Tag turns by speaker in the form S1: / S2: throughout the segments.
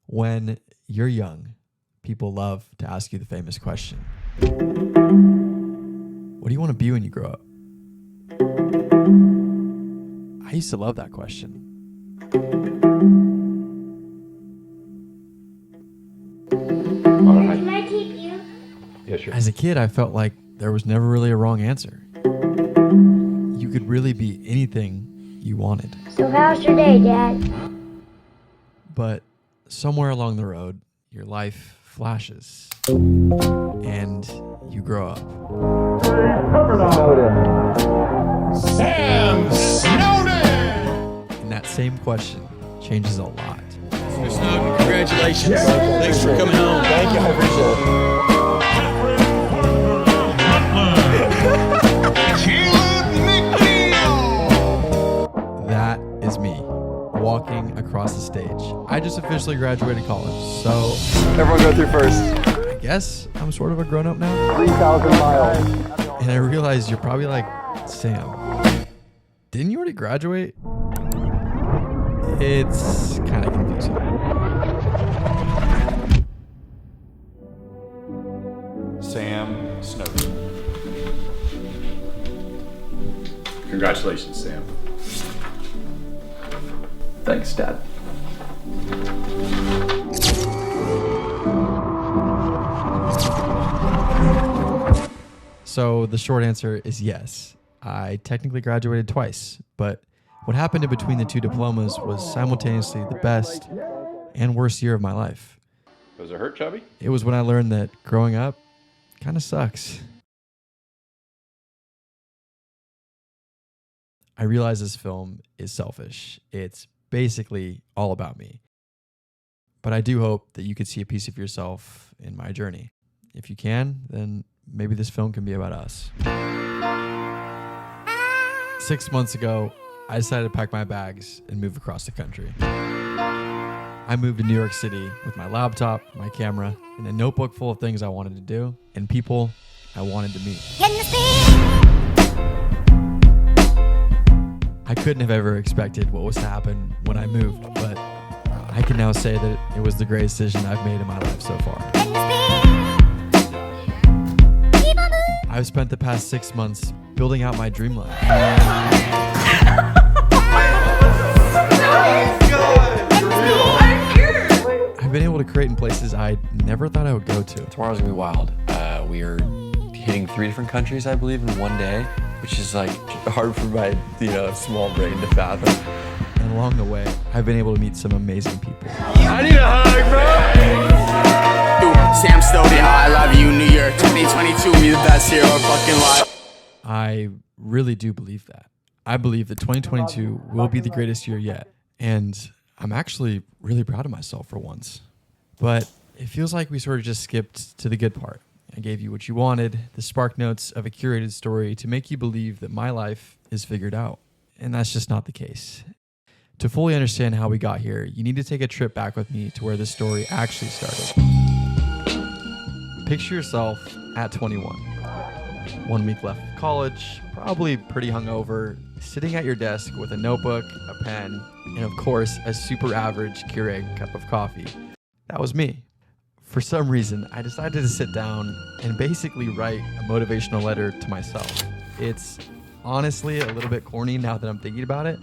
S1: When you're young, people love to ask you the famous question. What do you want to be when you grow up? I used to love that question.
S2: Can I keep you?
S3: Yeah, sure.
S1: As a kid, I felt like there was never really a wrong answer. You could really be anything you wanted.
S2: So how's your day, Dad?
S1: But somewhere along the road, your life flashes and you grow up.
S4: Sam Snowden!
S1: And that same question changes a lot.
S4: Mr. Snowden, congratulations. Thanks for coming home.
S3: Thank you. I appreciate it.
S1: That is me, walking across the stage. I just officially graduated college, so
S3: Everyone go through first.
S1: I guess I'm sort of a grown-up now.
S3: 3,000 miles.
S1: And I realize you're probably like, Sam, didn't you already graduate? It's kind of confusing.
S5: Sam Snowden. Congratulations, Sam.
S3: Thanks, Dad.
S1: So the short answer is yes. I technically graduated twice, but what happened in between the two diplomas was simultaneously the best and worst year of my life.
S5: Does it hurt, Chubby?
S1: It was when I learned that growing up kind of sucks. I realize this film is selfish. It's basically all about me. But I do hope that you could see a piece of yourself in my journey. If you can, then maybe this film can be about us. 6 months ago, I decided to pack my bags and move across the country. I moved to New York City with my laptop, my camera, and a notebook full of things I wanted to do and people I wanted to meet. I couldn't have ever expected what was to happen when I moved, but I can now say that it was the greatest decision I've made in my life so far. I've spent the past 6 months building out my dream life. I've been able to create in places I never thought I would go to.
S6: Tomorrow's gonna be wild. We are hitting 3 different countries, I believe, in one day, which is like hard for my, small brain to fathom.
S1: And along the way, I've been able to meet some amazing people.
S4: I need a hug, bro!
S7: Sam Snowden, I love you, New Year 2022, be the best year of our fucking life.
S1: I really do believe that. I believe that 2022 will be the greatest year yet. And I'm actually really proud of myself for once. But it feels like we sort of just skipped to the good part. I gave you what you wanted, the spark notes of a curated story to make you believe that my life is figured out. And that's just not the case. To fully understand how we got here, you need to take a trip back with me to where this story actually started. Picture yourself at 21. 1 week left of college, probably pretty hungover, sitting at your desk with a notebook, a pen, and of course, a super average Keurig cup of coffee. That was me. For some reason, I decided to sit down and basically write a motivational letter to myself. It's honestly a little bit corny now that I'm thinking about it,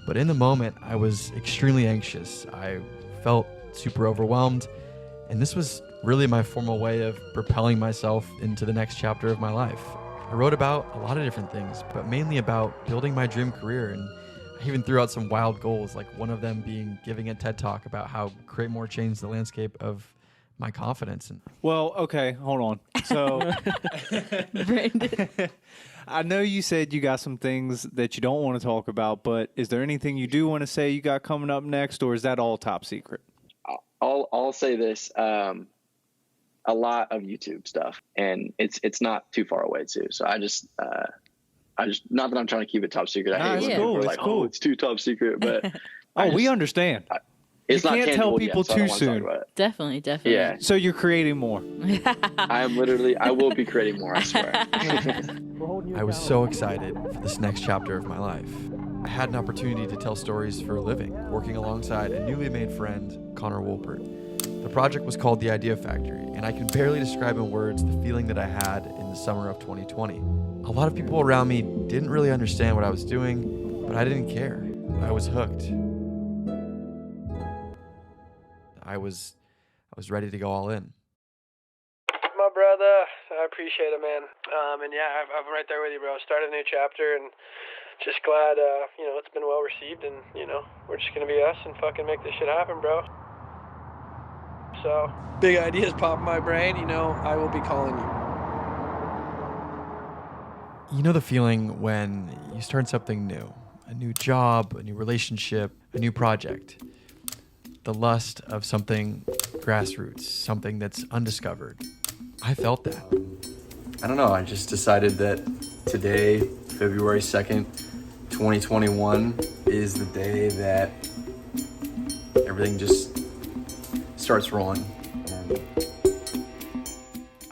S1: but in the moment, I was extremely anxious. I felt super overwhelmed, and this was really my formal way of propelling myself into the next chapter of my life. I wrote about a lot of different things, but mainly about building my dream career, and I even threw out some wild goals, like one of them being giving a TED Talk about how Create More changed the landscape of my confidence. And
S8: well, okay, hold on. So,
S9: Brandon.
S8: I know you said you got some things that you don't want to talk about, but is there anything you do want to say you got coming up next, or is that all top secret?
S6: I'll say this. A lot of YouTube stuff, and it's not too far away too. So I just not that I'm trying to keep it top secret. I hate when people are like, "Oh, it's too top secret," but
S8: we understand.
S6: It's
S8: you
S6: not
S8: can't tell
S6: tangible
S8: people
S6: yet, so I
S8: too
S6: don't want to talk
S8: soon.
S6: about it.
S9: Definitely.
S6: Yeah.
S8: So you're creating more.
S6: I will be creating more, I swear.
S1: I was so excited for this next chapter of my life. I had an opportunity to tell stories for a living, working alongside a newly made friend, Connor Wolpert. The project was called The Idea Factory, and I can barely describe in words the feeling that I had in the summer of 2020. A lot of people around me didn't really understand what I was doing, but I didn't care. I was hooked. I was ready to go all in.
S10: My brother, I appreciate it, man. And yeah, I'm right there with you, bro. Started a new chapter, and just glad, it's been well received, and we're just gonna be us and fucking make this shit happen, bro. So big ideas pop in my brain. I will be calling you.
S1: You know the feeling when you start something new, a new job, a new relationship, a new project. The lust of something grassroots, something that's undiscovered. I felt that.
S3: I don't know. I just decided that today, February 2nd, 2021, is the day that everything just starts rolling.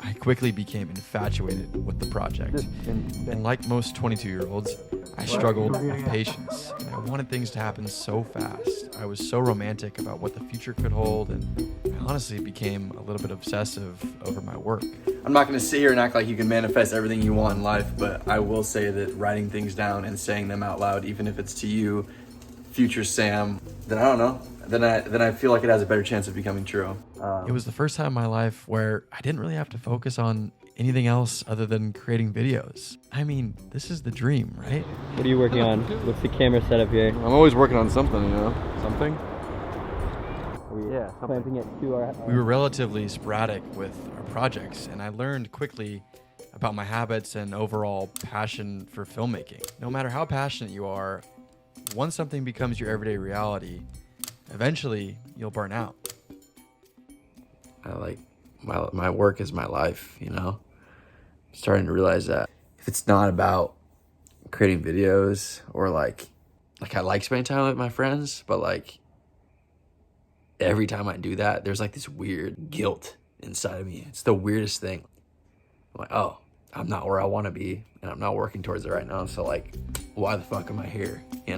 S1: I quickly became infatuated with the project. And like most 22-year-olds, I struggled with patience. And I wanted things to happen so fast. I was so romantic about what the future could hold, and I honestly became a little bit obsessive over my work.
S3: I'm not going to sit here and act like you can manifest everything you want in life, but I will say that writing things down and saying them out loud, even if it's to you, future Sam, then I don't know. Then I feel like it has a better chance of becoming true.
S1: It was the first time in my life where I didn't really have to focus on anything else other than creating videos. I mean, this is the dream, right?
S11: What are you working on? What's the camera setup here?
S3: I'm always working on something, something.
S11: Yeah, planting it to our...
S1: We were relatively sporadic with our projects, and I learned quickly about my habits and overall passion for filmmaking. No matter how passionate you are, once something becomes your everyday reality, eventually you'll burn out.
S3: I like my work is my life, I'm starting to realize that if it's not about creating videos or like I like spending time with my friends, but every time I do that, there's this weird guilt inside of me. It's the weirdest thing. I'm like, oh, I'm not where I want to be, and I'm not working towards it right now. So why the fuck am I here?
S10: Hey,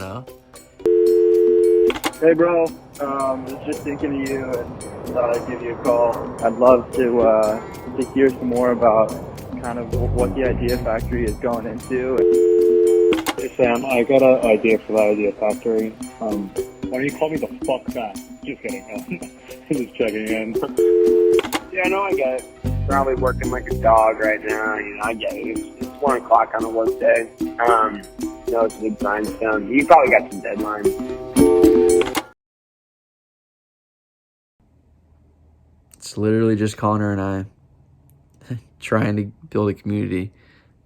S10: bro. Was just thinking of you and thought I'd give you a call. I'd love to hear some more about kind of what the Idea Factory is going into.
S12: Hey, Sam, I got an idea for that Idea Factory. Why don't you call me the fuck back? Just kidding. I'm just checking in.
S13: Yeah, no, I get it. Probably working like a dog right now. I get it. It's 1 o'clock on a work day. It's a big grindstone. You probably got some deadlines.
S3: It's literally just Connor and I trying to build a community.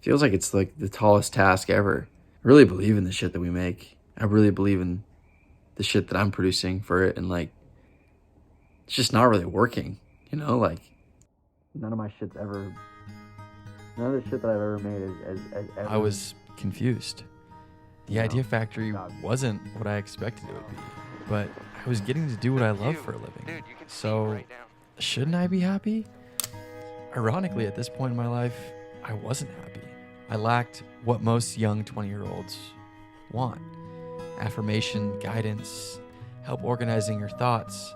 S3: Feels like it's the tallest task ever. I really believe in the shit that we make. I really believe in the shit that I'm producing for it, and it's just not really working, none of my shit's ever, none of the shit that I've ever made is ever.
S1: I was confused. The Idea Factory wasn't what I expected it would be, but I was getting to do what I love for a living. So shouldn't I be happy? Ironically, at this point in my life, I wasn't happy. I lacked what most young 20-year-olds want. Affirmation, guidance, help organizing your thoughts.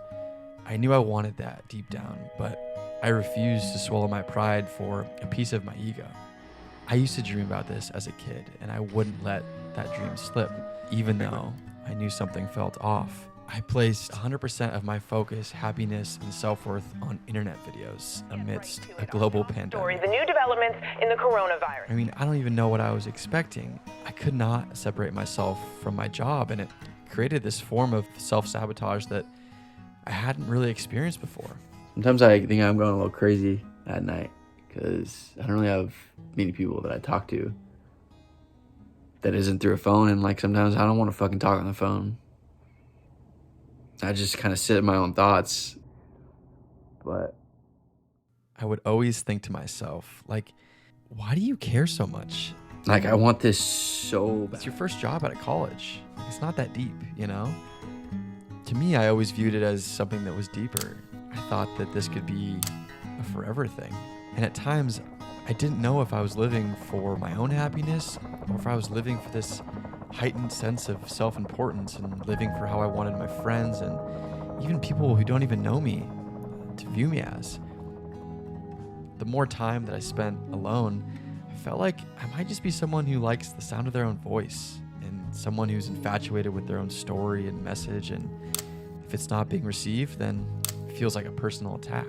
S1: I knew I wanted that deep down, but I refused to swallow my pride for a piece of my ego. I used to dream about this as a kid, and I wouldn't let that dream slip, even though I knew something felt off. I placed 100% of my focus, happiness, and self-worth on internet videos amidst a global pandemic.
S14: The new developments in the coronavirus.
S1: I mean, I don't even know what I was expecting. I could not separate myself from my job, and it created this form of self-sabotage that I hadn't really experienced before.
S3: Sometimes I think I'm going a little crazy at night because I don't really have many people that I talk to that isn't through a phone, and sometimes I don't want to fucking talk on the phone. I just kind of sit in my own thoughts. But
S1: I would always think to myself, why do you care so much?
S3: I want this so bad.
S1: It's your first job out of college. It's not that deep, To me, I always viewed it as something that was deeper. I thought that this could be a forever thing. And at times, I didn't know if I was living for my own happiness or if I was living for this heightened sense of self-importance and living for how I wanted my friends and even people who don't even know me to view me as. The more time that I spent alone, I felt like I might just be someone who likes the sound of their own voice and someone who's infatuated with their own story and message, and if it's not being received, then it feels like a personal attack.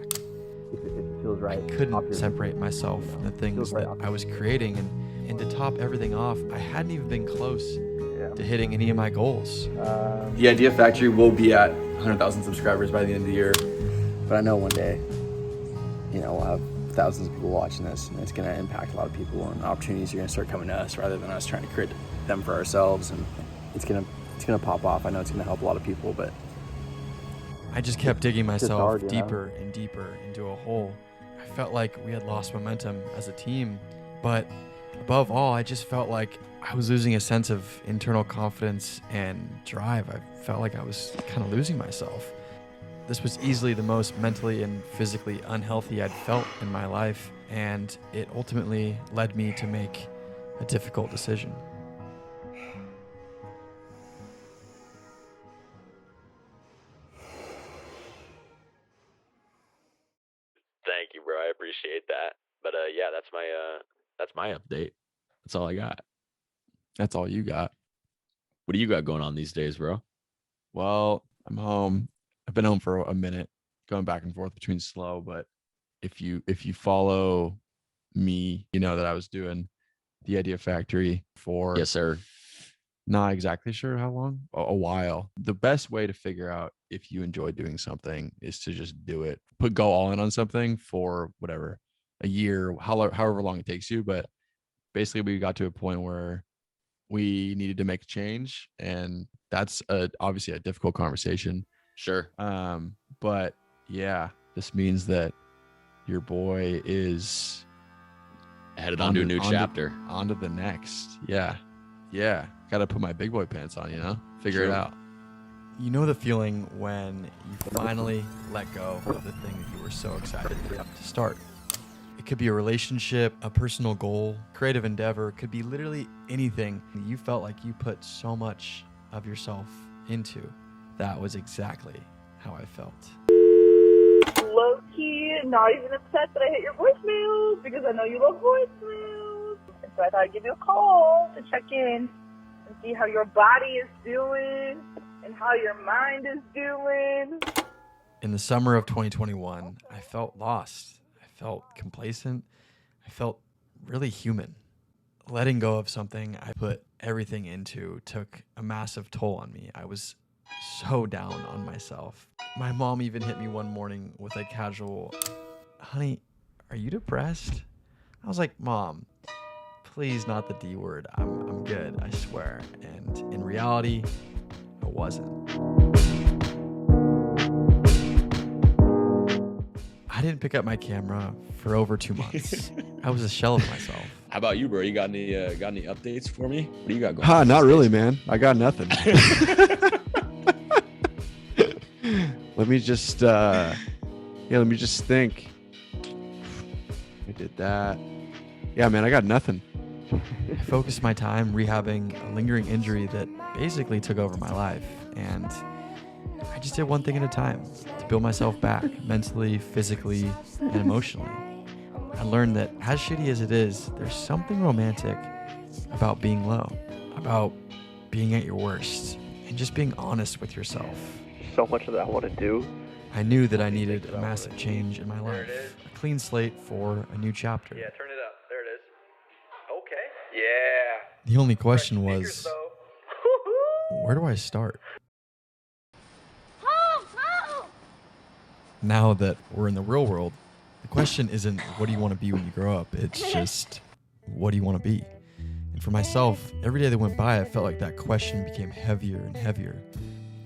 S3: If it feels right.
S1: I couldn't separate myself from the things that I was creating, and to top everything off, I hadn't even been close to hitting any of my goals.
S3: The Idea Factory will be at 100,000 subscribers by the end of the year, but I know one day, we'll have thousands of people watching this, and it's going to impact a lot of people, and opportunities are going to start coming to us rather than us trying to create them for ourselves, and it's going to pop off. I know it's going to help a lot of people, but
S1: I just kept digging myself
S3: hard,
S1: deeper and deeper into a hole. I felt like we had lost momentum as a team, but above all, I just felt like I was losing a sense of internal confidence and drive. I felt like I was kind of losing myself. This was easily the most mentally and physically unhealthy I'd felt in my life, and it ultimately led me to make a difficult decision.
S15: Thank you, bro. I appreciate that. But yeah, that's my update. That's all I got.
S1: That's all you got.
S15: What do you got going on these days, bro?
S1: Well, I'm home. I've been home for a minute, going back and forth between slow, but if you follow me, you know that I was doing the Idea Factory for
S15: Yes, sir.
S1: Not exactly sure how long, a while. The best way to figure out if you enjoy doing something is to just do it. Go all in on something for whatever, a year, however long it takes you. But basically we got to a point where we needed to make a change, and that's obviously a difficult conversation.
S15: Sure.
S1: But yeah, this means that your boy is
S15: headed on to a new chapter.
S1: On to the next. Yeah. Got to put my big boy pants on, figure it out. You know the feeling when you finally let go of the thing that you were so excited to start. It could be a relationship, a personal goal, creative endeavor. It could be literally anything that you felt like you put so much of yourself into. That was exactly how I felt.
S16: Low-key, not even upset that I hit your voicemails because I know you love voicemails. And so I thought I'd give you a call to check in and see how your body is doing and how your mind is doing.
S1: In the summer of 2021, I felt lost. I felt complacent. I felt really human. Letting go of something I put everything into took a massive toll on me. I was so down on myself. My mom even hit me one morning with a casual, "Honey, are you depressed?" I was like, "Mom, please not the D word. I'm good, I swear." And in reality, I wasn't. I didn't pick up my camera for over 2 months. I was a shell of myself.
S15: How about you, bro? You got any updates for me? What do you got going on?
S1: Not really, man. I got nothing. Let me just think. I did that. Yeah, man, I got nothing. I focused my time rehabbing a lingering injury that basically took over my life, and I just did one thing at a time to build myself back mentally, physically, and emotionally. I learned that as shitty as it is, there's something romantic about being low, about being at your worst, and just being honest with yourself.
S11: So much that I want to do.
S1: I knew that I needed a massive change in my life, a clean slate for a new chapter.
S11: Yeah, turn it up. There it is. Okay. Yeah.
S1: The only question was, where do I start? Now that we're in the real world, the question isn't what do you want to be when you grow up? It's just what do you want to be? And for myself, every day that went by, I felt like that question became heavier and heavier.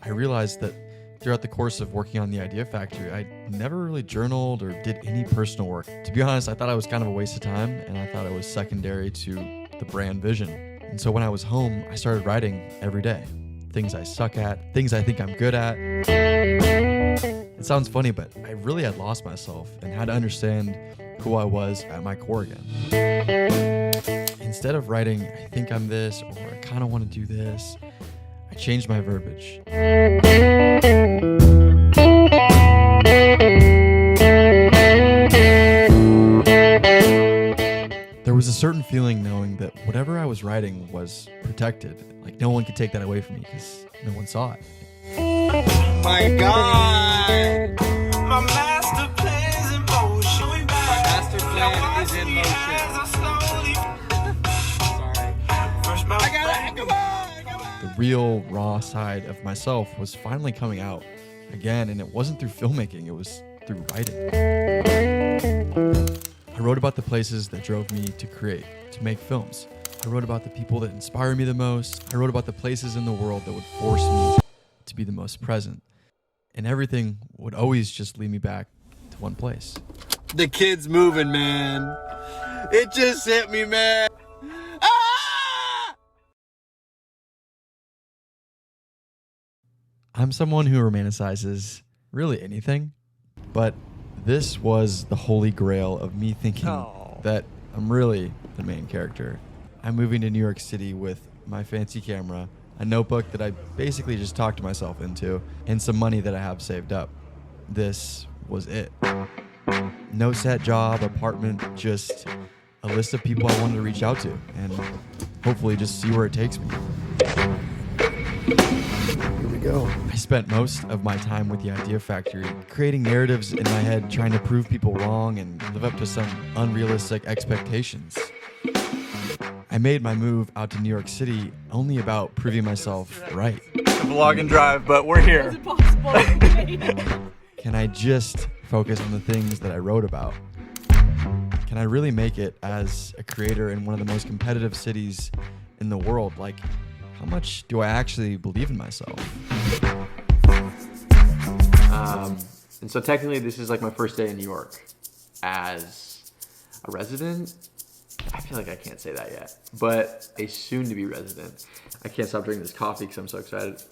S1: I realized that throughout the course of working on the Idea Factory, I never really journaled or did any personal work. To be honest, I thought it was kind of a waste of time, and I thought it was secondary to the brand vision. And so when I was home, I started writing every day. Things I suck at, things I think I'm good at. It sounds funny, but I really had lost myself and had to understand who I was at my core again. Instead of writing, I think I'm this, or I kind of want to do this, I changed my verbiage. There was a certain feeling knowing that whatever I was writing was protected. Like no one could take that away from me because no one saw it.
S7: My God! My master plan is in motion. My master plan is in motion. Sorry. I got it! Come on!
S1: The real raw side of myself was finally coming out again, and it wasn't through filmmaking, it was through writing. I wrote about the places that drove me to create, to make films. I wrote about the people that inspire me the most. I wrote about the places in the world that would force me to be the most present. And everything would always just lead me back to one place.
S7: The kid's moving, man. It just hit me, man.
S1: I'm someone who romanticizes really anything, but this was the holy grail of me thinking that I'm really the main character. I'm moving to New York City with my fancy camera, a notebook that I basically just talked myself into, and some money that I have saved up. This was it. No set job, apartment, just a list of people I wanted to reach out to, and hopefully just see where it takes me. Here we go. I spent most of my time with the Idea Factory, creating narratives in my head, trying to prove people wrong and live up to some unrealistic expectations. I made my move out to New York City only about proving myself right.
S7: It's a vlog and drive, but we're here.
S1: Can I just focus on the things that I wrote about? Can I really make it as a creator in one of the most competitive cities in the world? Like, how much do I actually believe in myself?
S3: And so technically this is like my first day in New York as a resident. I feel like I can't say that yet, but a soon-to-be resident. I can't stop drinking this coffee because I'm so excited.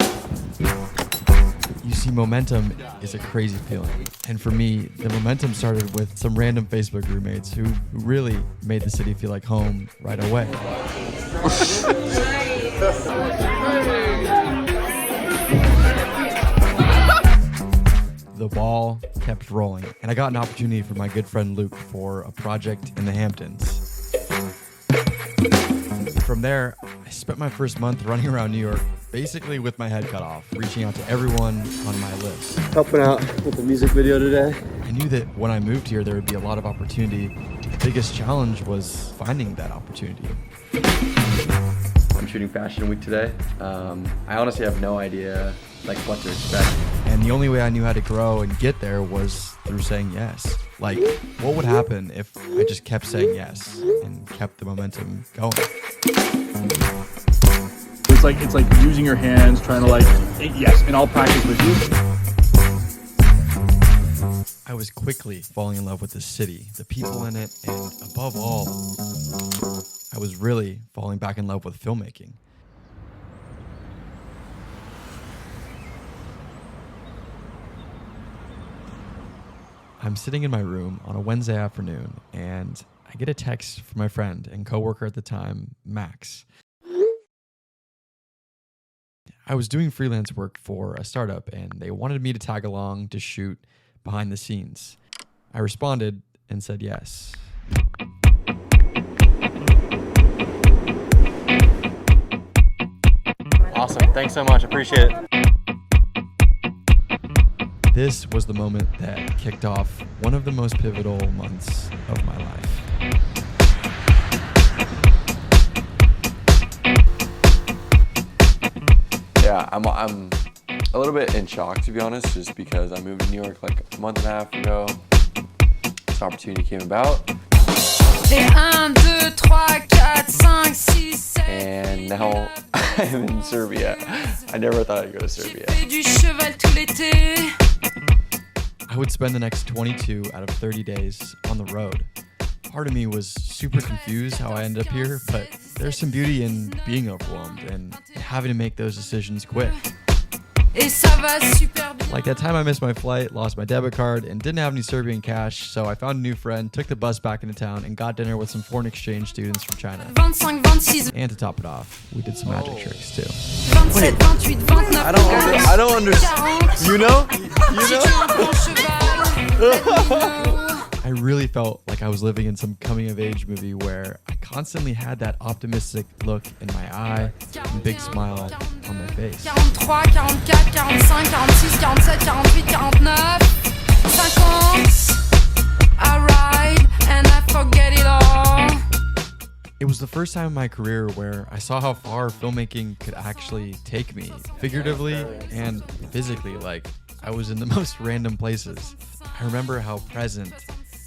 S1: You see, momentum is a crazy feeling. And for me, the momentum started with some random Facebook roommates who really made the city feel like home right away. The ball kept rolling, and I got an opportunity from my good friend Luke for a project in the Hamptons. From there, I spent my first month running around New York, basically with my head cut off, reaching out to everyone on my list.
S11: Helping out with the music video today.
S1: I knew that when I moved here, there would be a lot of opportunity. The biggest challenge was finding that opportunity.
S3: I'm shooting Fashion Week today. I honestly have no idea what to expect.
S1: And the only way I knew how to grow and get there was through saying yes. Like, what would happen if I just kept saying yes and kept the momentum going?
S12: It's like using your hands, trying to yes, and I'll practice with you.
S1: I was quickly falling in love with the city, the people in it, and above all, I was really falling back in love with filmmaking. I'm sitting in my room on a Wednesday afternoon, and I get a text from my friend and coworker at the time, Max. I was doing freelance work for a startup, and they wanted me to tag along to shoot behind the scenes. I responded and said yes.
S11: Awesome. Thanks so much. Appreciate it.
S1: This was the moment that kicked off one of the most pivotal months of my life.
S3: Yeah, I'm a little bit in shock, to be honest, just because I moved to New York like a month and a half ago. This opportunity came about. And now I'm in Serbia. I never thought I'd go to Serbia.
S1: I would spend the next 22 out of 30 days on the road. Part of me was super confused how I ended up here, but there's some beauty in being overwhelmed and having to make those decisions quick. Like that time I missed my flight, lost my debit card, and didn't have any Serbian cash, so I found a new friend, took the bus back into town, and got dinner with some foreign exchange students from China. And to top it off, we did some magic tricks too.
S3: Wait, I don't understand. You know?
S1: I really felt like I was living in some coming-of-age movie where I constantly had that optimistic look in my eye and big smile on my face.
S17: 43, 44, 45, 46, 47, 48, 49, 50. I ride and I forget it all.
S1: It was the first time in my career where I saw how far filmmaking could actually take me, figuratively and physically. Like, I was in the most random places. I remember how present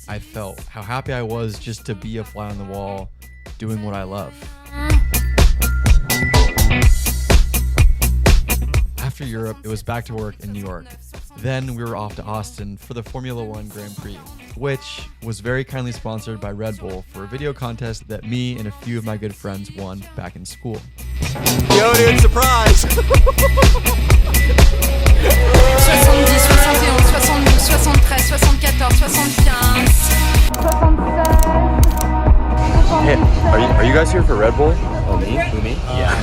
S1: I felt, how happy I was just to be a fly on the wall, doing what I love. After Europe, it was back to work in New York. Then we were off to Austin for the Formula One Grand Prix, which was very kindly sponsored by Red Bull for a video contest that me and a few of my good friends won back in school.
S7: Yo, dude, surprise!
S17: 70, 71, 72, 73, 74, 75, 76.
S3: Hey, are you guys here for Red Bull? Oh, me? Who, me? Yeah.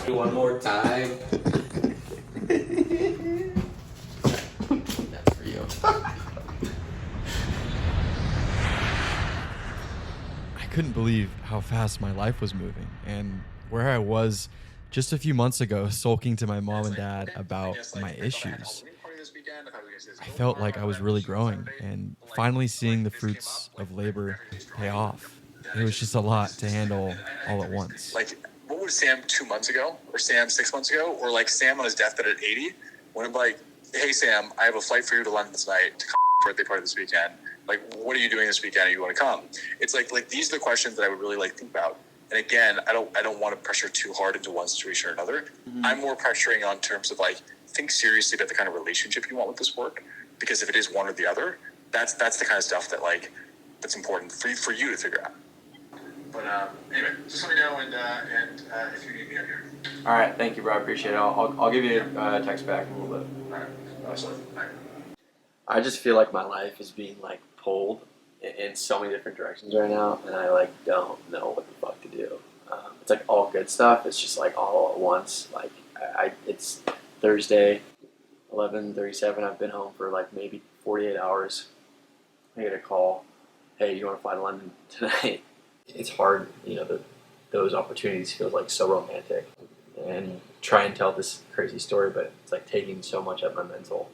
S11: One more time. That's for you.
S1: I couldn't believe how fast my life was moving and where I was just a few months ago sulking to my mom and dad about my issues. I felt like I was really growing and finally seeing the fruits of labor pay off. It was just a lot to handle all at once.
S18: Like, what was Sam 2 months ago, or Sam 6 months ago, or like Sam on his deathbed at 80, when I'm like, hey Sam, I have a flight for you to London tonight to birthday party this weekend. Like, what are you doing this weekend? Do you want to come? It's like these are the questions that I would really like think about. And again, I don't want to pressure too hard into one situation or another. Mm-hmm. I'm more pressuring on terms of like, think seriously about the kind of relationship you want with this work, because if it is one or the other, that's the kind of stuff that like that's important for you to figure out. But anyway, just let me know, and if you need me, I'm here.
S3: All right, thank you, bro. I appreciate it. I'll give you a text back in a little bit.
S18: All right, awesome. All right.
S3: I just feel like my life is being like pulled in so many different directions right now, and I like don't know what the fuck to do. It's like all good stuff. It's just like all at once. Like it's Thursday, 11:37. I've been home for like maybe 48 hours. I get a call. Hey, you want to fly to London tonight? It's hard, you know, those opportunities feel like so romantic, and try and tell this crazy story, but it's like taking so much of my mental.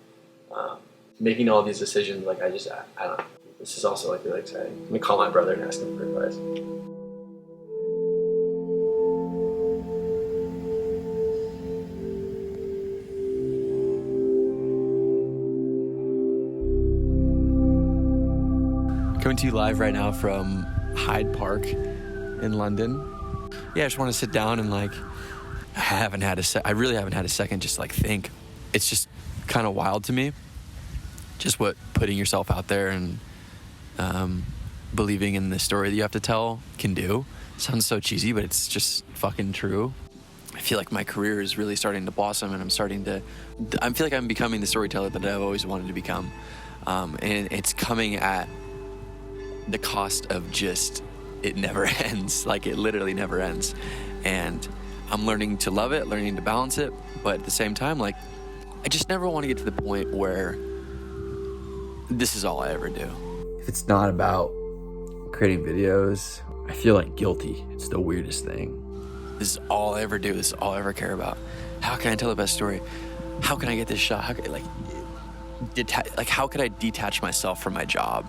S3: Making all these decisions, like I don't know. This is also like really exciting. I'm gonna call my brother and ask him for advice. Coming to you live right now from Hyde Park in London. Yeah, I just want to sit down and like, I really haven't had a second just like think. It's just kind of wild to me, just what putting yourself out there and believing in the story that you have to tell can do. Sounds so cheesy, but it's just fucking true. I feel like my career is really starting to blossom, and I feel like I'm becoming the storyteller that I've always wanted to become. And it's coming at the cost of just, it never ends. Like, it literally never ends. And I'm learning to love it, learning to balance it, but at the same time, like, I just never want to get to the point where this is all I ever do. If it's not about creating videos, I feel like guilty. It's the weirdest thing. This is all I ever do. This is all I ever care about. How can I tell the best story? How can I get this shot? How could how could I detach myself from my job?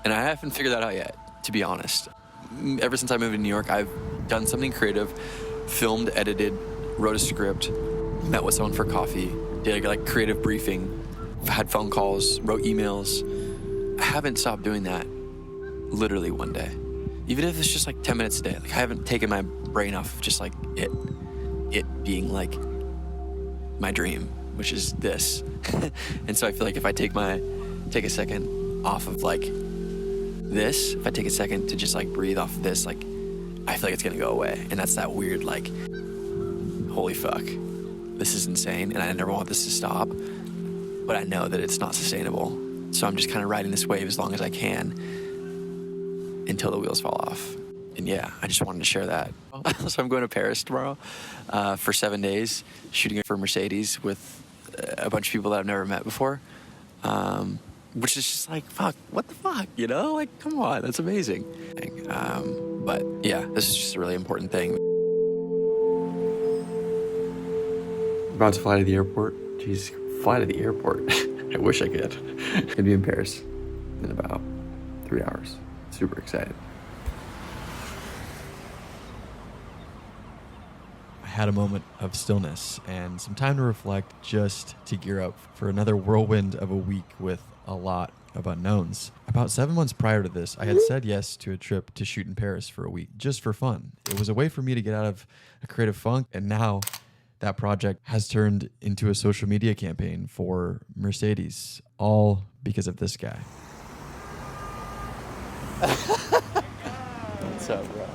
S3: And I haven't figured that out yet, to be honest. Ever since I moved to New York, I've done something creative, filmed, edited, wrote a script, met with someone for coffee, did a creative briefing, had phone calls, wrote emails. I haven't stopped doing that literally one day. Even if it's just like 10 minutes a day. Like, I haven't taken my brain off of just like it being like my dream, which is this. And so I feel like if I take a second off of like this, if I take a second to just like breathe off of this, like I feel like it's gonna go away. And that's that weird, like, holy fuck, this is insane, and I never want this to stop, but I know that it's not sustainable. So I'm just kind of riding this wave as long as I can until the wheels fall off. And yeah, I just wanted to share that. So I'm going to Paris tomorrow for 7 days, shooting for Mercedes with a bunch of people that I've never met before. Which is just like, fuck, what the fuck, you know? Like, come on, that's amazing. But yeah, this is just a really important thing. About to fly to the airport. Jeez, fly to the airport. I wish I could. I'd be in Paris in about 3 hours. Super excited.
S1: I had a moment of stillness and some time to reflect, just to gear up for another whirlwind of a week with a lot of unknowns. About 7 months prior to this, I had said yes to a trip to shoot in Paris for a week, just for fun. It was a way for me to get out of a creative funk, and now that project has turned into a social media campaign for Mercedes, all because of this guy.
S3: What's up, bro?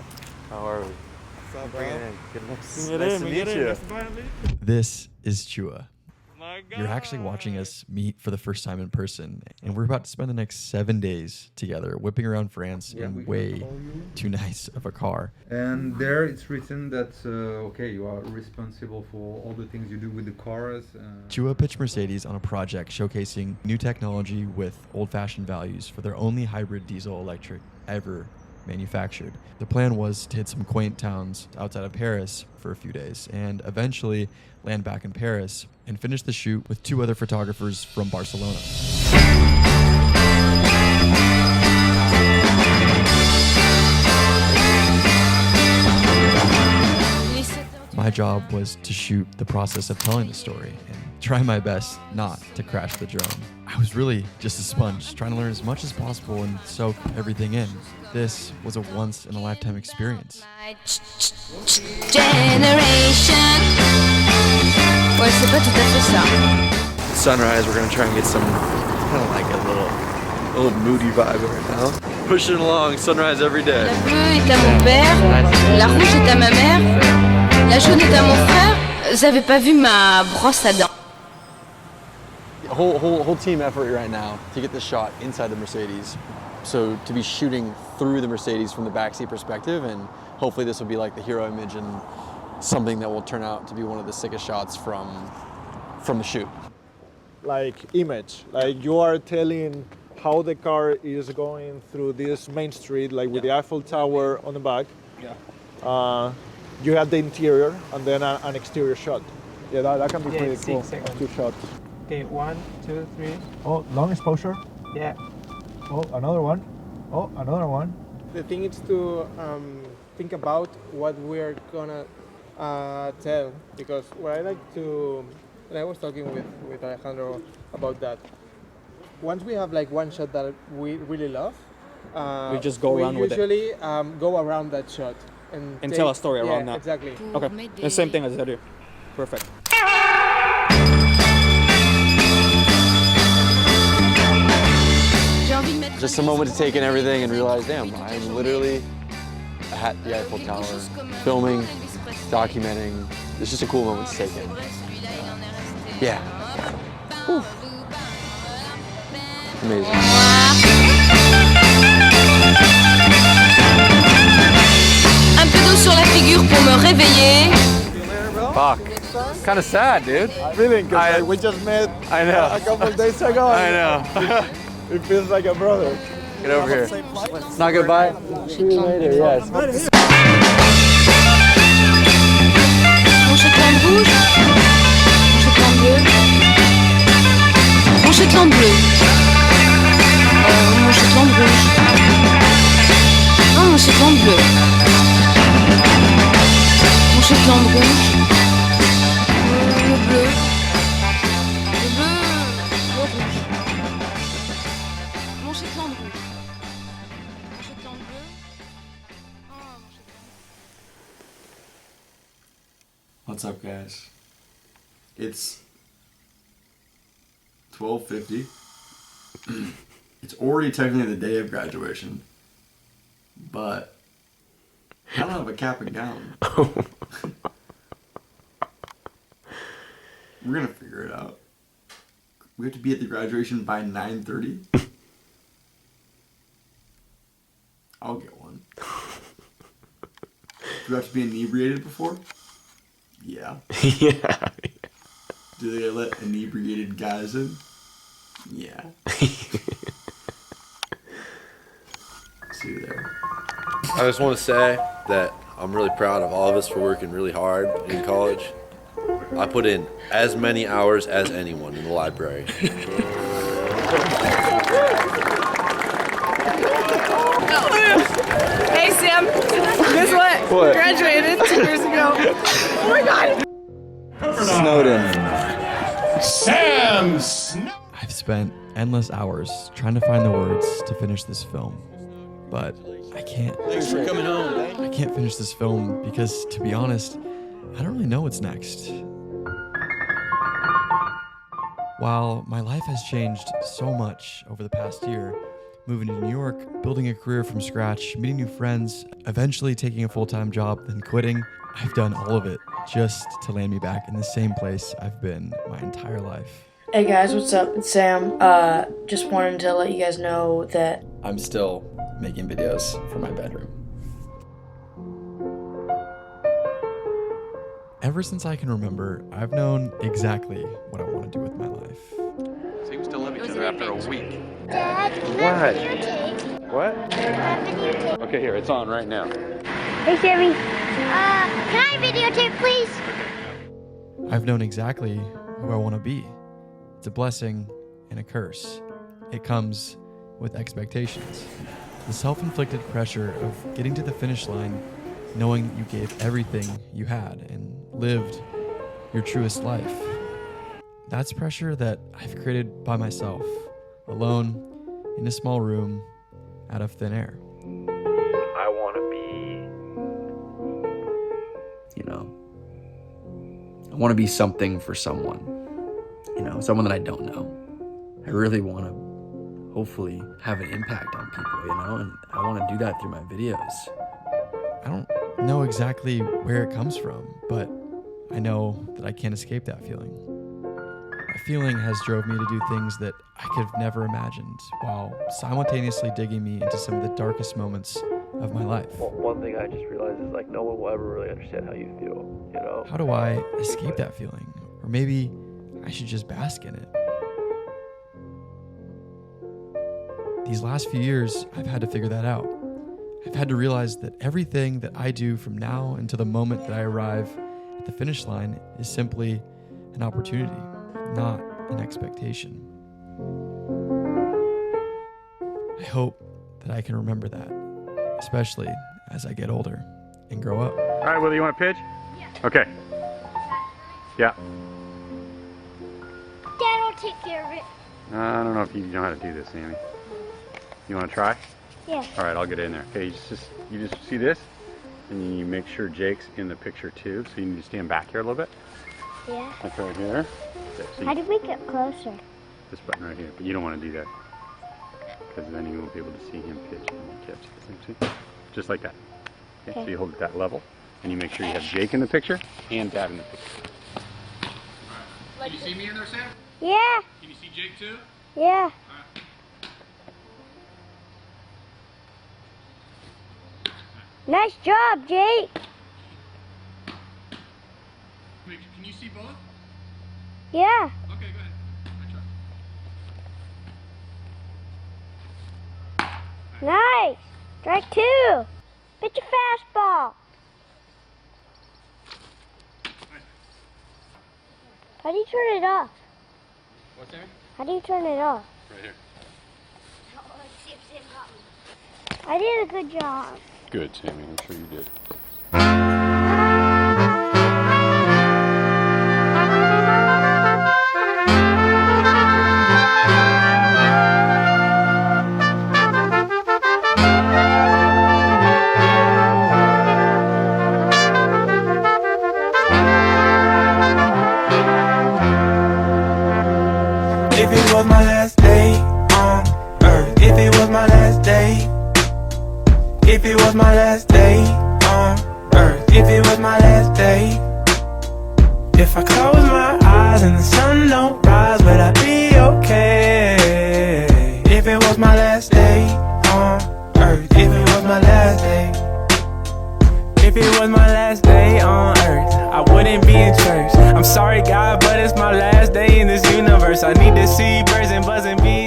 S3: How are we?
S11: What's up, bro?
S3: Nice to meet you.
S1: This is Chua. You're actually watching us meet for the first time in person, and we're about to spend the next 7 days together whipping around France in way too nice of a car.
S19: And there it's written that, okay, you are responsible for all the things you do with the cars.
S1: Chua pitched Mercedes on a project showcasing new technology with old-fashioned values for their only hybrid diesel-electric ever manufactured. The plan was to hit some quaint towns outside of Paris for a few days and eventually land back in Paris and finish the shoot with 2 other photographers from Barcelona. My job was to shoot the process of telling the story and try my best not to crash the drone. I was really just a sponge, trying to learn as much as possible and soak everything in. This was a once-in-a-lifetime experience.
S17: Generation. Ouais, c'est pas tout à fait ça.
S3: Sunrise, we're gonna try and get some kind of like a little moody vibe right now. Pushing along, sunrise every day.
S17: La bleue est à mon père, la rouge est à ma mère, la jaune est à mon frère. Vous avez pas vu ma brosse à dents?
S3: Whole team effort right now to get this shot inside the Mercedes. So to be shooting through the Mercedes from the backseat perspective, and hopefully this will be like the hero image and something that will turn out to be one of the sickest shots from the shoot.
S20: Like image, like you are telling how the car is going through this main street, like with the Eiffel Tower on the back.
S11: Yeah.
S20: You have the interior and then an exterior shot. Yeah, that can be pretty cool.
S11: 6 seconds.
S20: 2 shots.
S11: Okay, 1, 2, 3.
S20: Oh, long exposure.
S11: Yeah.
S20: Oh, another one. Oh, another one.
S11: The thing is to think about what we're gonna tell, because what I like to, and I was talking with Alejandro about that. Once we have like one shot that we really love,
S21: we just go around with it.
S11: We usually go around that shot and
S21: tell a story around that.
S11: Exactly.
S21: Okay, the same thing as I do. Perfect.
S3: Just a moment to take in everything and realize, damn, I'm literally at the Eiffel Tower, filming, documenting. It's just a cool moment to take in. Yeah. Whew. Amazing.
S17: Un peu d'eau sur la figure pour me réveiller.
S3: Fuck. Kind of sad, dude.
S20: Feeling, because we just met a couple of days ago.
S3: I know.
S20: It feels like a brother.
S3: Get over here. Not goodbye. See you later, yes.
S17: Mon Shetland rouge. Mon Shetland bleu. Mon Shetland bleu. Mon Shetland rouge. Non, mon Shetland bleu. Mon Shetland rouge. Le bleu. Le bleu. Le rouge. Mon Shetland rouge. Mon Shetland bleu. Oh, mon Shetland.
S3: What's up, guys? It's 12:50. It's already technically the day of graduation, but
S1: I don't have a cap and gown. We're gonna figure it out. We have to be at the graduation by 9:30. I'll get one. Do we have to be inebriated before? Yeah.
S15: Yeah.
S1: Do they let inebriated guys in? Yeah. See you there.
S2: I just want to say that I'm really proud of all of us for working really hard in college. I put in as many hours as anyone in the library.
S17: Hey, Sam. Guess what?
S2: What?
S17: Graduated 2 years ago. Oh my God.
S2: Snowden.
S1: I've spent endless hours trying to find the words to finish this film, but I can't.
S4: Thanks for coming home.
S1: I can't finish this film because, to be honest, I don't really know what's next. While my life has changed so much over the past year, moving to New York, building a career from scratch, meeting new friends, eventually taking a full-time job, then quitting, I've done all of it just to land me back in the same place I've been my entire life.
S22: Hey guys, what's up? It's Sam. Just wanted to let you guys know that
S3: I'm still making videos for my bedroom.
S1: Ever since I can remember, I've known exactly what I want to do with my life.
S5: Seems to love each other after a week. What? Okay, here, it's on right now.
S23: Hey, Sammy. Can I videotape, please?
S1: I've known exactly who I want to be. It's a blessing and a curse. It comes with expectations. The self-inflicted pressure of getting to the finish line, knowing that you gave everything you had and lived your truest life. That's pressure that I've created by myself, alone, in a small room, out of thin air.
S3: I want to be, I want to be something for someone. Someone that I don't know. I really want to hopefully have an impact on people, and I want to do that through my videos.
S1: I don't know exactly where it comes from, but I know that I can't escape that feeling. That feeling has drove me to do things that I could have never imagined, while simultaneously digging me into some of the darkest moments of my life.
S3: Well, one thing I just realized is no one will ever really understand how you feel,
S1: How do I escape that feeling? Or maybe I should just bask in it. These last few years, I've had to figure that out. I've had to realize that everything that I do from now until the moment that I arrive at the finish line is simply an opportunity, not an expectation. I hope that I can remember that, especially as I get older and grow up.
S5: All right, Willie, you want to pitch? Yeah. Okay. Yeah.
S23: Dad will take care of it.
S5: I don't know if you know how to do this, Sammy. You want to try?
S23: Yeah.
S5: All right, I'll get in there. Okay, you just see this, and you make sure Jake's in the picture too. So you need to stand back here a little bit.
S23: Yeah.
S5: Like right here. Okay, so
S23: How do we get closer?
S5: this button right here, but you don't want to do that because then you won't be able to see him pitch when he catches it. See? Just like that. Okay. So you hold it that level, and you make sure you have Jake in the picture and Dad in the picture. Can you see me in there, Sam?
S23: Yeah.
S5: Can you see Jake too?
S23: Yeah. Nice job, Jake.
S5: Can you see both?
S23: Yeah.
S5: Okay, go ahead.
S23: Nice. Strike two. Pitch a fastball. How do you turn it off?
S5: What's that?
S23: How do you turn it off?
S5: Right here.
S23: I did a good job.
S5: Good, Sammy. I'm sure you did.
S7: If it was my last day on earth, if it was my last day, if it was my last day on If I close my eyes and the sun don't rise, would I be okay? If it was my last day on earth, if it was my last day. If it was my last day on earth, I wouldn't be in church. I'm sorry God, but it's my last day in this universe. I need to see birds and buzzing bees.